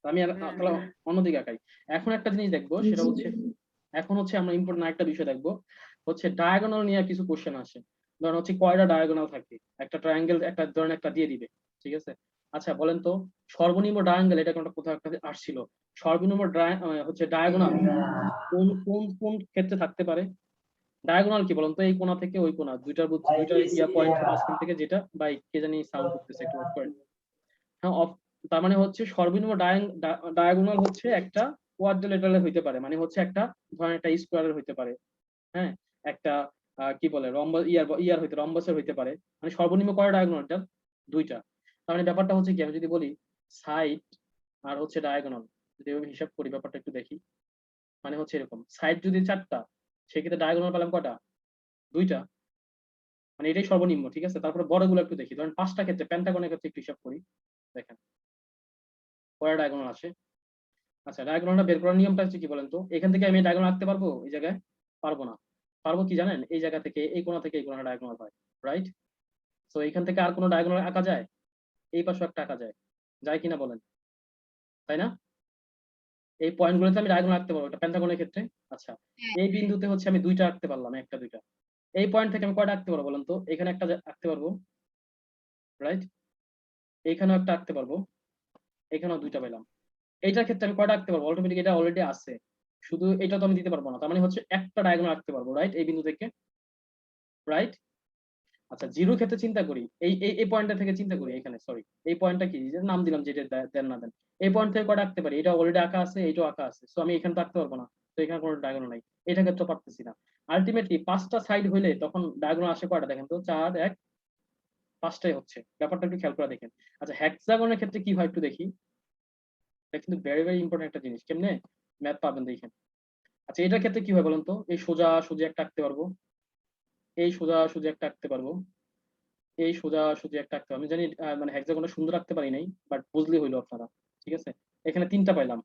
আমি তাহলে অন্যদিকে আঁকাই। এখন একটা জিনিস দেখবো, সেটা হচ্ছে এখন হচ্ছে আমরা ইম্পর্টেন্ট আরেকটা বিষয় দেখবো, হচ্ছে ডায়াগোনাল নিয়ে কিছু কোশ্চেন আসে। ধরেন হচ্ছে কয়টা ডায়াগোনাল থাকে, একটা ট্রায়াঙ্গেল একটা ধরেন একটা দিয়ে দিবে, ঠিক আছে। আচ্ছা বলেন তো সর্বনিম্ন ডায়াঙ্গেল, এটা কোনটা কোথাও একটা আসছিল, সর্বনিম্ন হচ্ছে ডায়াগোনাল কোন কোন কোন ক্ষেত্রে থাকতে পারে? ডায়াগোনাল কি বলেন তো? এই কোণা থেকে ওই কোণা, দুইটার ইয়া পয়েন্টের মাঝখান থেকে যেটা, বা কে জানি সাউন্ড করতেছে, একটু ওয়েট করেন। হ্যাঁ তার মানে হচ্ছে সর্বনিম্ন ডায়াগোনাল হচ্ছে একটা কোয়াড্রিলেটারাল হইতে পারে, মানে হচ্ছে একটা ধরেন একটা স্কোয়ারের হইতে পারে, হ্যাঁ, একটা কি বলে ইয়ার হইতে রম্বাসের হইতে পারে, মানে সর্বনিম্ন কয়টা ডায়াগোনাল? এটা দুইটা। তার মানে ব্যাপারটা হচ্ছে কি, আমি যদি বলি সাইড আর হচ্ছে ডায়াগোনাল, যদি আমি হিসাব করি ব্যাপারটা একটু দেখি, মানে হচ্ছে এরকম সাইড যদি 4টা, সেক্ষেত্রে ডায়াগোনাল পেলাম কয়টা? 2টা, মানে এটাই সর্বনিম্ন। ঠিক আছে, তারপরে বড়গুলো একটু দেখি, ধরেন 5টা ক্ষেত্রে, পেন্টাগনের ক্ষেত্রে একটু হিসাব করি, দেখেন কয়টা ডায়াগোনাল আসে। আচ্ছা, ডায়াগোনালটা বের করার নিয়মটা হচ্ছে কি বলেন তো, এখান থেকে আমি ডায়াগোনাল আঁকতে পারবো? এই জায়গায় পারবো না। পারবো কি জানেন? এই জায়গা থেকে এই কোণা থেকে এই কোণা ডায়াগোনাল হয়, রাইট? তো এখান থেকে আর কোনো ডায়াগোনাল আঁকা যায়? এই পাশে একটা আঁকা যায়, যায় কিনা বলেন, তাই না? এই পয়েন্ট গুলোতে আমি ডায়াগোনাল আঁকতে পারবো, এটা পেন্টাগনের ক্ষেত্রে। আচ্ছা, এই বিন্দুতে হচ্ছে আমি 2টা আঁকতে পারলাম, একটা 2টা। এই পয়েন্ট থেকে আমি কয়টা আঁকতে পারবো বলেন তো? এখানে একটা আঁকতে পারবো, রাইট? এইখানেও একটা আঁকতে পারবো, এখানেও 2টা পেলাম। এইটার ক্ষেত্রে আমি কয়টা আঁকতে পারবো? অটোমেটিক এটা অলরেডি আছে, শুধু এটা তো আমি দিতে পারবো না, তার মানে হচ্ছে একটা ডায়াগোনাল আঁকতে পারবো, রাইট? এই বিন্দু থেকে, রাইট? আচ্ছা, জিরোর ক্ষেত্রে চিন্তা করি, এই এই এই পয়েন্টটা থেকে চিন্তা করি, এখানে সরি, এই পয়েন্টটা কি যে নাম দিলাম, যেটা দেন না দেন, এই পয়েন্ট থেকে কয়টা আঁকতে পারি? এটা অলরেডি আঁকা আছে, এইটাও আঁকা আছে, সো আমি এখানে তো আঁকতে পারবো না, তো এখানে কোনো ডায়াগোনাল নাই, এটা ক্ষেত্রে পারতেছি না। আলটিমেটলি 5টা সাইড হইলে তখন ডায়াগোনাল আসে কয়টা দেখেন তো? 4 1 5টাই হচ্ছে, ব্যাপারটা একটু খেয়াল করে দেখেন। আচ্ছা, হেক্সাগনের ক্ষেত্রে কি হয় একটু দেখি, এটা কিন্তু ভেরি ভেরি ইম্পর্টেন্ট একটা জিনিস, কেমনে ম্যাথ পাবেন দেখেন। আচ্ছা, এটার ক্ষেত্রে কি হয় বলেন তো? এই সোজা সোজা একটা আঁকতে পারবো, এই সোজা সোজা একটা আঁকতে পারবো, এই সোজা সোজা একটা আঁকতে পারবো। আমি জানি মানে হেক্সাগনটা সুন্দর আঁকতে পারি নাই, বাট বুঝলে হইলো আপনারা। ঠিক আছে, এখানে 3টা পাইলাম,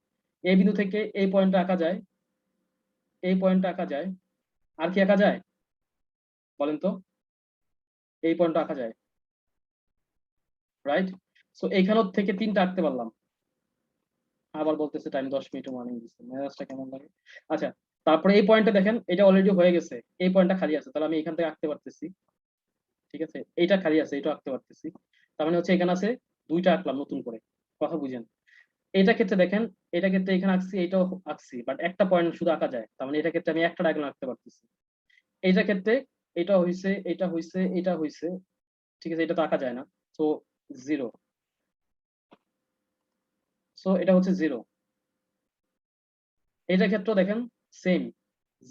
এই বিন্দু থেকে এই পয়েন্টটা আঁকা যায়, এই পয়েন্টটা আঁকা যায়, আর কি আঁকা যায় বলেন তো? এই পয়েন্টটা আঁকা যায়, রাইট? সো এইখানেও থেকে 3টা আঁকতে পারলাম। আবার বলতেছে টাইম 10 মিনিট ওয়ার্নিং দিচ্ছে, মেজাজটা কেমন লাগে। আচ্ছা, তারপরে এই পয়েন্টটা দেখেন, এটা অলরেডি হয়ে গেছে, এই পয়েন্টটা খালি আছে, তাহলে আমি এখান থেকে আঁকতে পারতেছি। ঠিক আছে, এইটা খালি আছে, এটা আঁকতে পারতেছি, তার মানে হচ্ছে এখানে আছে 2টা আঁকলাম নতুন করে, কথা বুঝেন? এটা ক্ষেত্রে দেখেন, এটা ক্ষেত্রে এখানে আঁকছি, এটাও আঁকছি, বাট একটা পয়েন্ট শুধু আঁকা যায়, তার মানে এটা ক্ষেত্রে আমি একটা ডায়াগোনাল আঁকতে পারতেছি। এইটা ক্ষেত্রে এটা হইছে, এটা হইছে, এটা হইছে, ঠিক আছে, এটা তো আঁকা যায় না, সো 0, সো এটা হচ্ছে 0। এটা ক্ষেত্রে দেখেন সেম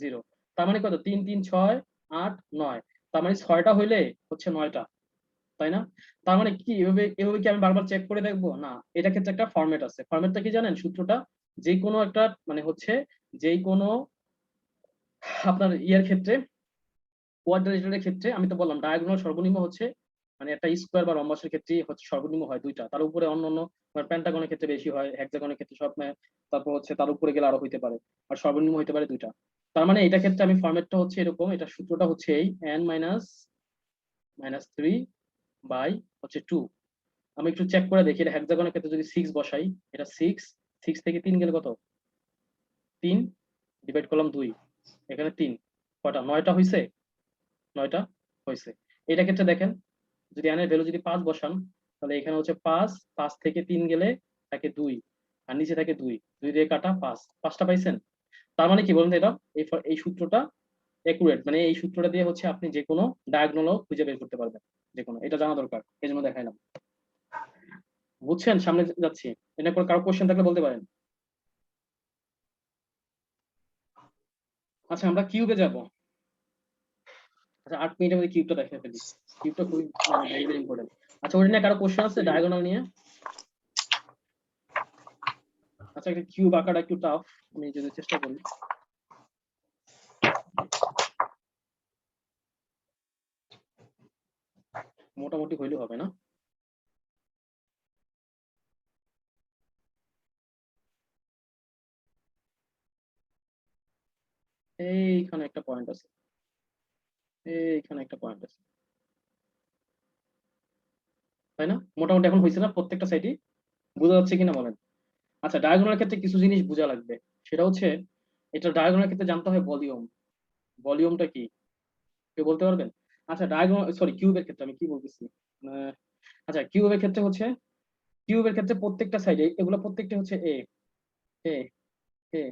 0, তার মানে কত? 3 3 6 8 9, তার মানে 6টা হইলে হচ্ছে 9টা, তাই না? তার মানে কি এভাবে এভাবে কি আমি বারবার চেক করে দেখবো না? এটা ক্ষেত্রে একটা ফরম্যাট আছে, ফরম্যাটটা কি জানেন? সূত্রটা যে কোনো একটা মানে হচ্ছে যে কোনো আপনার ইয়ার ক্ষেত্রে, কোয়াড্রিলেটারের ক্ষেত্রে, আমি তো বললাম ডায়াগোনাল সর্বনিম্ন হচ্ছে মানে একটা স্কোয়ার বা রম্বাসের ক্ষেত্রে হচ্ছে সর্বনিম্ন হয় 2টা, তার উপরে অন্য অন্য পেন্টাগনের ক্ষেত্রে বেশি হয়, হেক্সাগনের ক্ষেত্রে সব তারপর হচ্ছে তার উপরে গেলে আরো হইতে পারে, আর সর্বনিম্ন হইতে পারে 2টা। তার মানে এটা ক্ষেত্রে আমি ফরম্যাটটা হচ্ছে এরকম, এটা সূত্রটা হচ্ছে এই n মাইনাস 3 বাই হচ্ছে 2। আমি একটু চেক করে দেখি, এটা হেক্সাগনের ক্ষেত্রে যদি 6 বসাই, এটা 6 থেকে 3 গেলে কত? 3 ডিভাইড করলাম 2, এখানে 3, কয়টা? 9টা হইছে, 9টা হয়েছে। এটা ক্ষেত্রে দেখেন, যদি n এর ভ্যালু যদি 5 বসান, তাহলে এখানে হচ্ছে 5 থেকে 3 গেলে থাকে 2, আর নিচে থাকে 2 2 দিয়ে কাটা 5টা পাইছেন। তার মানে কি বলুন তো, এটা এই সূত্রটা একুরেট, মানে এই সূত্রটা দিয়ে হচ্ছে আপনি যে কোনো ডায়াগোনালও খুঁজে বের করতে পারবেন, যে কোনো, এটা জানা দরকার, এই জন্য দেখাইলাম। বুঝছেন? সামনে যাচ্ছি, এটা কোনো কারো কোশ্চেন থাকলে বলতে পারেন। আচ্ছা, আমরা কিউবে যাব। আচ্ছা, 8 মিনিটের মধ্যে কিউবটা দেখে ফেলি, কিউবটা খুবই মানে ভেরি ভেরি ইম্পর্টেন্ট। আচ্ছা, ওটা নিয়ে কারো কোশ্চেন আছে ডায়াগোনাল নিয়ে? আচ্ছা, একটা কিউব আঁকাটা একটু টাফ, আমি যদি চেষ্টা করি। মোটামুটি হইলে হবে না? এইখানে একটা পয়েন্ট আছে, এইখানে একটা পয়েন্ট আছে, তাই না? মোটামুটি এখন হয়েছে না প্রত্যেকটা সাইডই? বোঝা যাচ্ছে কিনা বলেন? আচ্ছা, ডায়াগোনাল ক্ষেত্রে কিছু জিনিস বোঝা লাগবে, সেটা হচ্ছে এটা ডায়াগোনাল ক্ষেত্রে জানতে হয় ভলিউম। ভলিউমটা কি কেউ বলতে পারবেন? আচ্ছা, ডায়াগোনাল সরি কিউবের ক্ষেত্রে আমি কি বলতেছি, আচ্ছা কিউবের ক্ষেত্রে হচ্ছে, কিউবের ক্ষেত্রে প্রত্যেকটা সাইডে এগুলো প্রত্যেকটা হচ্ছে এ এ এ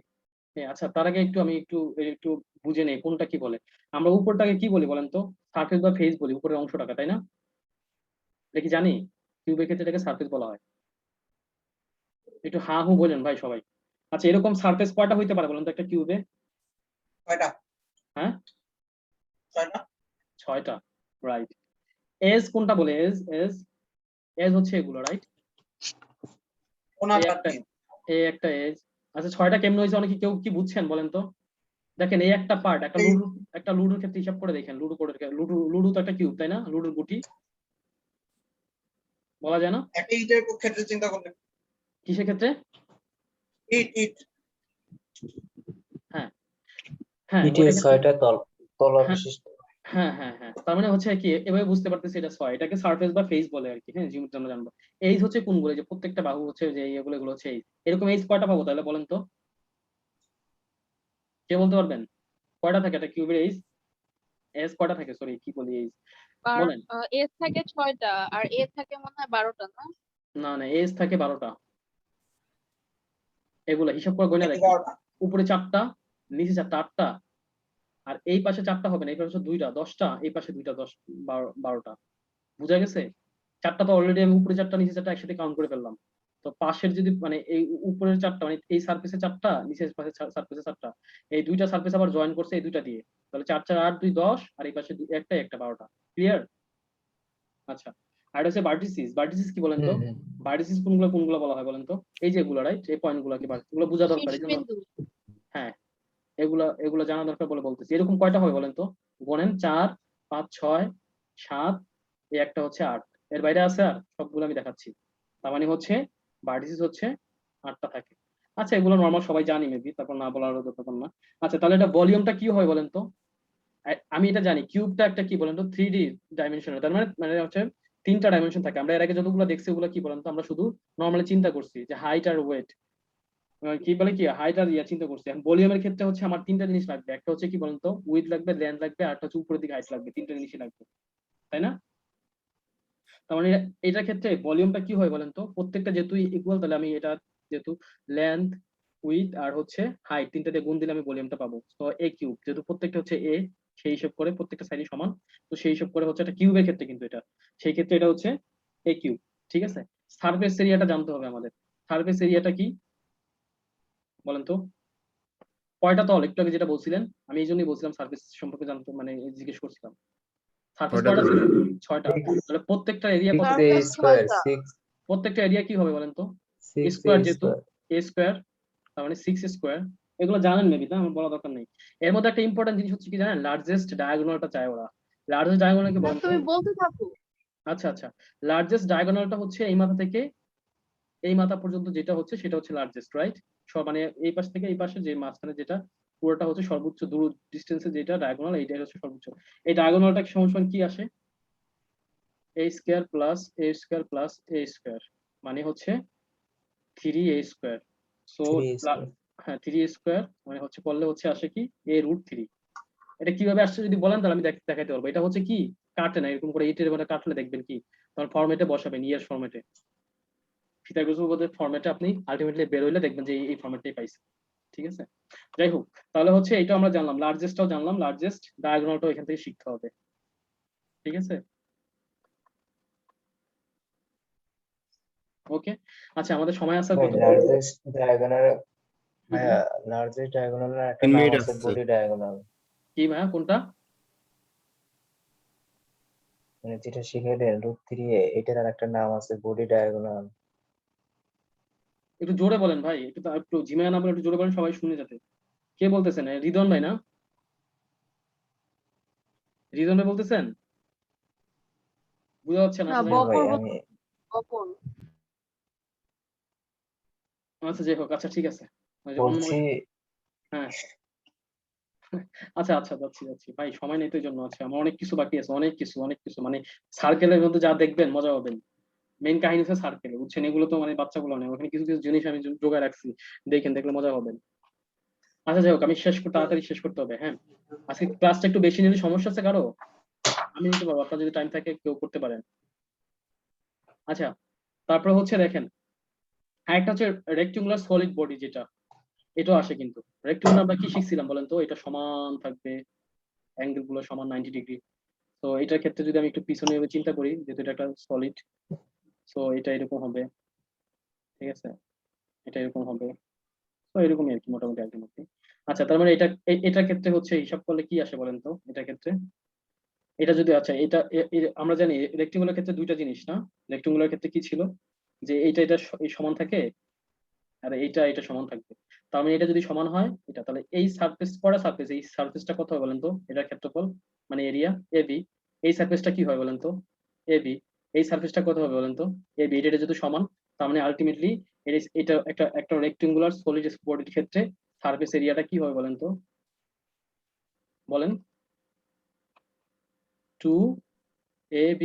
এ। আচ্ছা, তার আগে একটু আমি একটু একটু বুঝে নেই কোনটা কি বলে। আমরা উপরটাকে কি বলি বলেন তো? সারফেস বা ফেস বলি, উপরের অংশটাকে, তাই না? এটা কি জানি? কিউবের ক্ষেত্রে এটাকে সারফেস বলা হয়। একটু হা হু বলেন ভাই সবাই। আচ্ছা, এরকম সারফেস কয়টা হইতে পারে বলেন তো একটা কিউবে? কয়টা? হ্যাঁ, 6টা। 6টা। রাইট। এজ কোনটা বলে? এজ এজ এজ হচ্ছে এগুলো, রাইট? কোনাটা কি? এই একটা এজ। আচ্ছা, 6টা কেমনে হয়েছে অনেকে কেউ কি বুঝছেন বলেন তো? দেখেন এই একটা পার্ট, একটা লুডোর ক্ষেত্রে হিসাব করে দেখেন, লুডো তো একটা কিউব তাই না? লুডোর গুটি বলা যায় না? একটা ইটের ক্ষেত্রে চিন্তা করলে কিসের ক্ষেত্রে? ইট ইট হ্যাঁ হ্যাঁ, ইটের ওইটা ক্ষেত্রে। 6টা তলা হ্যাঁ বিশিষ্ট। হ্যাঁ, তার মানে হচ্ছে কি, এভাবে বুঝতে পারতেছি এটা 6, এটাকে সারফেস বা ফেস বলে আর কি। হ্যাঁ, জিমের জন্য জানবো। এইজ হচ্ছে কোনগুলো, যে প্রত্যেকটা বাহু হচ্ছে যে এগুলো এগুলো হচ্ছে এইজ। এরকম এইজ কয়টা পাবো তাহলে বলেন তো? কে বলতে পারবেন কয়টা থাকে একটা কিউবের এইজ? এজ কয়টা থাকে, সরি কি বলি, এইজ বলেন। এস থাকে 6টা আর এ থাকে মনে হয় 12টা না? না না, এজ থাকে 12টা। এগুলা হিসাব করে গণনা দেখেন, 12টা। উপরে 4টা, নিচে 4টা, 8টা। আর এই পাশে 4টা হবে না, এই পাশে 2টা, 10টা, এই পাশে 2টা, 10, 12টা। বুঝা গেছে? 4টা তো অলরেডি আমি উপরে 4টা নিচে 4টা একসাথে কাউন্ট করে ফেললাম। তো পাশের যদি মানে এই উপরের 4টা মানে এই সারফেসে 4টা, নিচের পাশে সারফেসে 4টা, এই দুইটা সারফেস আবার জয়েন করছে এই দুইটা দিয়ে। তাহলে 4 4 8 2 10, আর এই পাশে একটা একটা 12টা। ক্লিয়ার? আচ্ছা, আর এটা হচ্ছে ভার্টিসিস। ভার্টিসিস কি বলেন তো? হুম হুম। ভার্টিসিস কোনগুলো কোনগুলো বলা হয় বলেন তো? এই যে এগুলো, রাইট? এই পয়েন্ট গুলোকে এগুলো বোঝা দরকার এই জন্য। শীর্ষবিন্দু। হ্যাঁ, এগুলো জানা দরকার বলে বলতেছি। এরকম কয়টা হবে বলেন তো? গণেন, 4 5 6 7, এই একটা হচ্ছে 8। এর বাইরে আছে আর? সবগুলো আমি দেখাচ্ছি। তার মানে হচ্ছে ভার্টিসিস হচ্ছে 8টা থাকে। আচ্ছা, এগুলো নরমাল সবাই জানি মেবি, তারপর না বলার দরকার না। আচ্ছা, তাহলে এটা ভলিউমটা কি হয় বলেন তো? আমি এটা জানি, কিউবটা একটা কি বলেন তো, 3D ডাইমেনশনের। তার মানে মানে হচ্ছে 3টা ডাইমেনশন থাকে। আমরা এর আগে যতগুলো দেখছি ওগুলো কি বলেন তো, আমরা শুধু নর্মালি চিন্তা করছি যে হাইট আর ওয়েট, কি বলে কি হাইট আর ইয়া চিন্তা করছি। এখন ভলিউমের ক্ষেত্রে হচ্ছে আমার 3টা জিনিস লাগবে। একটা হচ্ছে কি বলেন তো, উইথ লাগবে, লেন্থ লাগবে, আর একটা হচ্ছে উপরের দিকে হাইট লাগবে। 3টা জিনিসই লাগবে, তাই না? তার মানে এটার ক্ষেত্রে ভলিউমটা কি হয় বলেন তো? প্রত্যেকটা যেহেতু ইকুয়াল, তাহলে আমি এটা যেহেতু লেন্থ, উইথ আর হচ্ছে হাইট, 3টা দিয়ে গুণ দিলে আমি ভলিউমটা পাবো। তো এ কিউব, যেহেতু প্রত্যেকটা হচ্ছে এ, সেই হিসাব করে প্রত্যেকটা সাইডই সমান। তো সেই হিসাব করে হচ্ছে একটা কিউবের ক্ষেত্রে কিন্তু এটা, সেই ক্ষেত্রে এটা হচ্ছে এ কিউব। ঠিক আছে? সারফেস এরিয়াটা জানতে হবে আমাদের। সারফেস এরিয়াটা কি বলেন তো? কয়টা তল একটু আগে যেটা বলছিলেন, আমি এই জন্যই বলছিলাম সার্ভিস সম্পর্কে জানতে, মানে জিজ্ঞেস করছিলাম। সার্ভিস কয়টা কয়টা তল? ছিল? 6টা। তাহলে প্রত্যেকটা এরিয়া কত? 6a সারফেস স্কয়ার 6টা। প্রত্যেকটা এরিয়া কি হবে বলেন তো? 6a স্কোয়ার, যেহেতু স্কয়ার। এ স্কোয়ার, তার মানে 6 স্কোয়ার। এগুলো জানেন মেবি, না আমার বলা দরকার নেই। এর মধ্যে একটা ইম্পর্টেন্ট জিনিস হচ্ছে কি জানেন, লার্জেস্ট ডায়াগোনালটা চায় ওরা। লার্জেস্ট ডায়াগোনাল কি না, বলেন তো? তুমি বলতে থাকো। আচ্ছা, লার্জেস্ট ডায়াগোনালটা হচ্ছে এই মাথা থেকে এই মাথা পর্যন্ত যেটা হচ্ছে সেটা হচ্ছে লার্জেস্ট, রাইট? সব মানে এই পাশ থেকে এই পাশে যে মাঝখানে যেটা পুরোটা হচ্ছে সর্বোচ্চ দূর ডিস্টেন্সে যেটা ডায়াগোনাল, এইটাই হচ্ছে সর্বোচ্চ। এই ডায়াগোনালটা সমান সমান কি আসে? এ স্কোয়ার প্লাস এ স্কোয়ার প্লাস এ স্কোয়ার, মানে হচ্ছে 3a square. So 3a square. হ্যাঁ, 3a স্কোয়ার মানে হচ্ছে করলে হচ্ছে আসে কি a√3। এটা কিভাবে আসছে যদি বলেন তাহলে আমি দেখাইতে পারবো। এটা হচ্ছে কি কাটে না, এরকম করে এইটের মানে কাটলে দেখবেন কি, তখন ফরম্যাটে বসাবেন, ইয়ের ফরম্যাটে, ফিথাগোরাস উপপাদ্যের ফরম্যাটে আপনি আলটিমেটলি বের হইলে দেখবেন যে এই ফরম্যাটটাই পাইছে। ঠিক আছে? যাই হোক, তাহলে হচ্ছে এটা আমরা জানলাম, লার্জেস্টটাও জানলাম, লার্জেস্ট ডায়াগোনালটাও এখান থেকে শিখতে হবে। ঠিক আছে? ওকে। আচ্ছা, আমাদের সময় আছে আর ভাই কত? লার্জেস্ট ডায়াগোনাল, হুম, হুম। ভাইয়া লার্জেস্ট ডায়াগোনালের একটা 3 নাম মিনিট আছে আসছে। Body diagonal. কি ভাইয়া, কোনটা? মানে যেটা শিখাইলেন √3a, এটার আর একটা নাম আছে বডি ডায়াগোনাল। একটু জোরে বলেন ভাই, একটু ঝিমায় না বলে একটু জোরে বলেন, সবাই শুনে যাতে। কে বলতেছেন? রিদন ভাই না? রিদন ভাই বলতেছেন? বুঝা যাচ্ছে না, না, আচ্ছা যাই হ্যাঁ হোক। ভাই বকুল আমি বকুল। আচ্ছা যাই হোক, আচ্ছা ঠিক আছে। ওই যে বলছি। অন্যময়, হ্যাঁ। আচ্ছা যাচ্ছি ভাই, সময় নেই তো এই জন্য। আছে আমার অনেক কিছু বাকি আছে, অনেক কিছু মানে সার্কেলের মধ্যে যা দেখবেন মজা হবেন। মেইন কাহিনী হচ্ছে সার্কেলে, বুঝছেন? এগুলো তো মানে বাচ্চাগুলো নেই, ওখানে কিছু কিছু জিনিস আমি জোগাড় রাখছি, দেখেন, দেখলে মজা হবেন। আচ্ছা যাই হোক, আমি তাড়াতাড়ি শেষ করতে হবে। হ্যাঁ, আজকে ক্লাসটা একটু বেশি নিলে সমস্যা আছে কারো? আমি নিতে পারবো, আপনার যদি টাইম থাকে কেউ করতে পারেন। আচ্ছা, তারপরে হচ্ছে দেখেন, আরেকটা হচ্ছে রেক্টেঙ্গুলার সলিড বডি, যেটা এটাও আসে কিন্তু। রেক্টেঙ্গুলার আমরা কি শিখছিলাম বলেন তো? এটা সমান থাকবে, অ্যাঙ্গেল গুলো সমান 90 ডিগ্রি। তো এটার ক্ষেত্রে যদি আমি একটু পিছনে এভাবে চিন্তা করি, যেহেতু এটা একটা সলিড, তো এটা এরকম হবে। ঠিক আছে? এটা এরকম হবে, তো এরকমই আর কি মোটামুটি আলটিমেটলি। আচ্ছা, তার মানে এটার ক্ষেত্রে হচ্ছে হিসাব করলে কি আসে বলেন তো এটার ক্ষেত্রে? এটা যদি আচ্ছা এটা আমরা জানি রেক্টেঙ্গুলার ক্ষেত্রে দুইটা জিনিস না, রেক্টেঙ্গুলার ক্ষেত্রে কি ছিল যে এটা এই সমান থাকে আর এটা সমান থাকবে। তার মানে এটা যদি সমান হয় এটা, তাহলে এই সারফেস পড়া সারফেস, এই সারফেসটা কত হয় বলেন তো এটার ক্ষেত্রফল মানে এরিয়া এবি। এই সারফেসটা কি হয় বলেন তো এবি। এই সারফেসটা কত হবে বলেন তো এবি। এটা যদি সমান, তার মানে আলটিমেটলি এটা একটা রেক্টেঙ্গুলার সলিড বডির ক্ষেত্রে সারফেস এরিয়াটা কি হবে বলেন তো, বলেন 2ab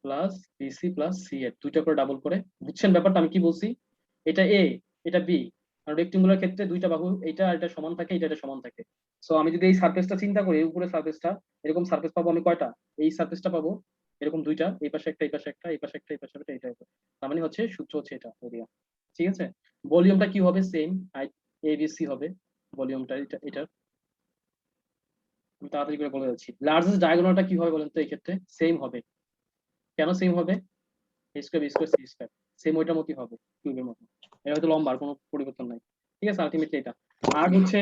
plus BC plus C এর দুইটা করে ডাবল করে। বুঝছেন ব্যাপারটা আমি কি বলছি? এটা এ, এটা বি, আর রেক্টেঙ্গুলার ক্ষেত্রে দুইটা বাহু এটা আর এটা সমান থাকে, এটা সমান থাকে। সো আমি যদি এই সারফেসটা চিন্তা করি, উপরে সারফেসটা এরকম সারফেস পাবো আমি কয়টা, এই সারফেসটা পাবো এরকম দুইটা, এই পাশে একটা এই পাশে একটা এই পাশে একটা এই পাশে একটা এটা একটা। তার মানে হচ্ছে সূত্র হচ্ছে এটা এরিয়া। ঠিক আছে, ভলিউমটা কি হবে সেম, এবিসি হবে ভলিউমটা এটা। আমি তাড়াতাড়ি করে বলে যাচ্ছি। লার্জেস্ট ডায়াগোনালটা কি হবে বলেন তো এই ক্ষেত্রে? সেম হবে। কেন সেম হবে? A square B square C square same ওইটার মতই হবে, কিউবের মতো। এটা হয়তো লম্বা, আর কোনো পরিবর্তন নাই। ঠিক আছে, আলটিমেটলি এটা। আর হচ্ছে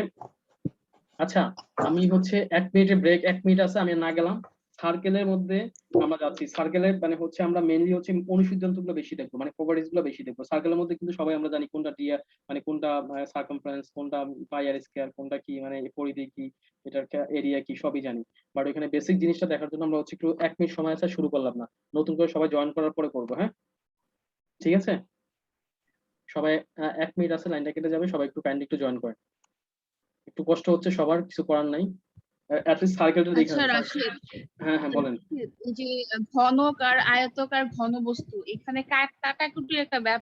আচ্ছা, আমি হচ্ছে 1 মিনিটের ব্রেক, 1 মিনিট আছে, আমি না গেলাম। সার্কেলের মধ্যে আমরা যাচ্ছি, সার্কেলের মানে হচ্ছে আমরা মেইনলি হচ্ছে অনুসিদ্ধান্ত গুলো বেশি দেখবো, মানে প্রপার্টিজ গুলো বেশি দেখবো। সার্কেলের মধ্যে কিন্তু সবাই আমরা জানি কোনটা মানে কোনটা সার্কামফারেন্স, কোনটা পাই আর স্কয়ার, কোনটা কি মানে পরিধি কি, এটার এরিয়া কি সবই জানি। বাট ওখানে বেসিক জিনিসটা দেখার জন্য আমরা হচ্ছে একটু 1 মিনিট সময় আছে, শুরু করলাম না, নতুন করে সবাই জয়েন করার পরে করবো। হ্যাঁ ঠিক আছে, সবাই 1 মিনিট আছে, লাইনটা কেটে যাবে, সবাই একটু কাইন্ডলি একটু জয়েন করেন। একটু কষ্ট হচ্ছে সবার, কিছু করার নাই, অ্যাটলিস্ট সার্কেলটা দেখে আচ্ছা নেন। রাশিদ, হ্যাঁ হ্যাঁ বলেন। এই যে ঘনক আর আয়তকার ঘনবস্তু, এখানে কাটাকুটির একটা ব্যাপার